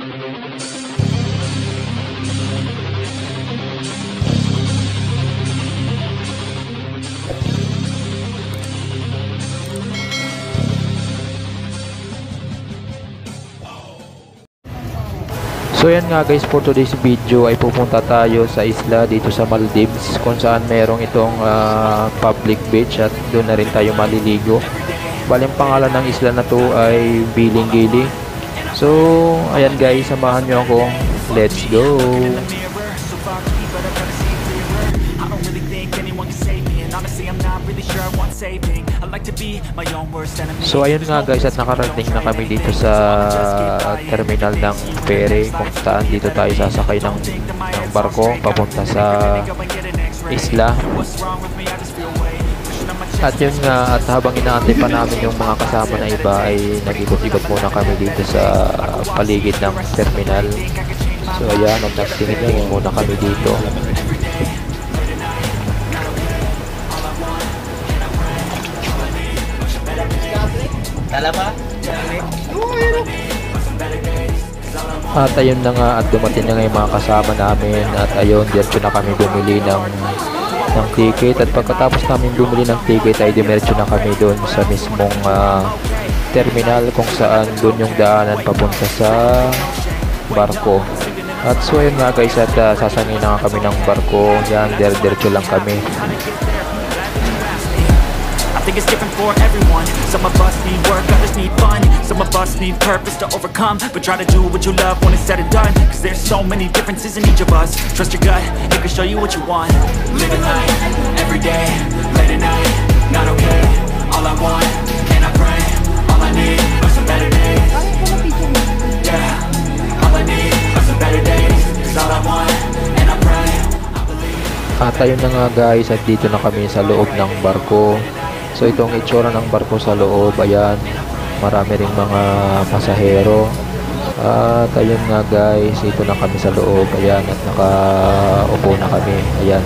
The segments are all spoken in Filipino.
So yan nga guys, for today's video ay pupunta tayo sa isla dito sa Maldives, kung saan merong itong public beach at doon na rin tayo maliligo. Bali ang pangalan ng isla na to ay Bilingili. So ayan guys, samahan nyo ako. Let's go! So ayun nga guys, at nakarating na kami dito sa terminal ng ferry, kung saan dito tayo sasakay ng barko papunta sa isla. At yun nga, at habang inaantay pa namin yung mga kasama na iba ay nag-ikot-ikot muna kami dito sa paligid ng terminal. So ayan, nagtingin muna kami dito. At ayun na nga, at dumating na nga yung mga kasama namin, at ayun, diretso na kami bumili ng ticket. At pagkatapos namin bumili ng ticket ay diretso na kami doon sa mismong terminal, kung saan doon yung daanan papunta sa barko. At so ayun nga guys, at sasangin na nga kami ng barko. Yan, diretso lang kami. I think it's different for everyone. Some of us need work, others need fun. Some of us need purpose to overcome. But try to do what you love when it's said and done. Cause there's so many differences in each of us. Trust your gut, it can show you what you want. Living life, everyday, late at night, not okay. All I want, and I pray, all I need are some better days. Yeah, all I need are some better days. Cause all I want, and I pray, I believe. At ayun na nga guys, at dito na kami sa loob ng barko. So itong itsura ng barko sa loob, ayan, marami ring mga pasahero. At ayun nga guys, ito na kami sa loob, ayan, at nakaupo na kami, ayan.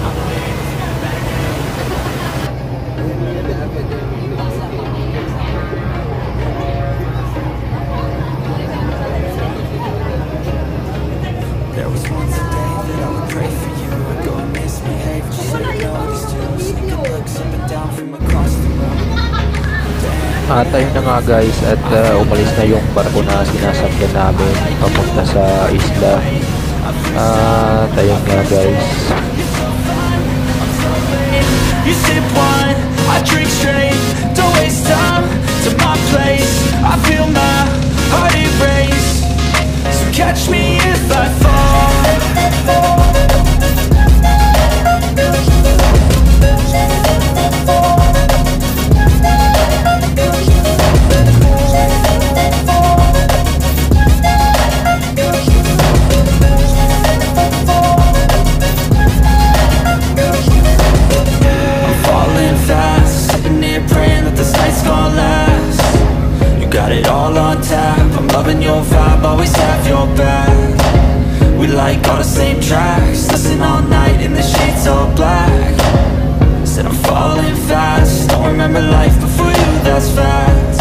There was once a day that I would pray for you. I'd go and misbehave just so you noticed too. Sneaking looks up and down from across the room. At ayun na nga guys, at umalis na yung barko na sinasakyan namin papunta sa isla. At ayun nga guys. You sip wine, I drink straight. Don't waste time to my place. I feel my heart erase. So catch me if I fall. Loving your vibe, always have your back. We like all the same tracks. Listen all night in the sheets all black. Said I'm falling fast. Don't remember life before you, that's facts.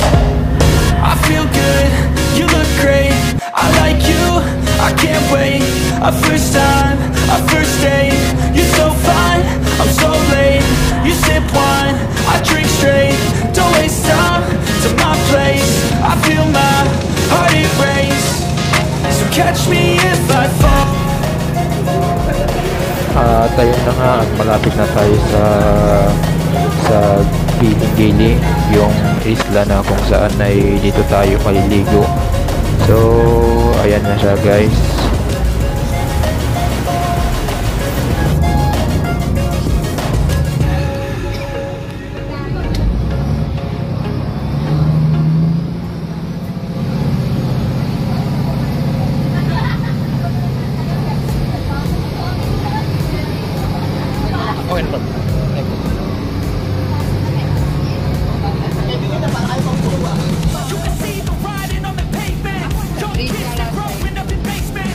I feel good, you look great. I like you, I can't wait. A first time, a first date. You're so fine, I'm so late. You sip wine, I drink straight. Don't waste time to my place. I feel my heart erase. So catch me if I fall. At ayun na nga, malapit na tayo sa Bilingili, yung isla na kung saan ay dito tayo maliligo. So ayan na siya guys. You can see the writing on the pavement. Young kids, they're growing up in basements.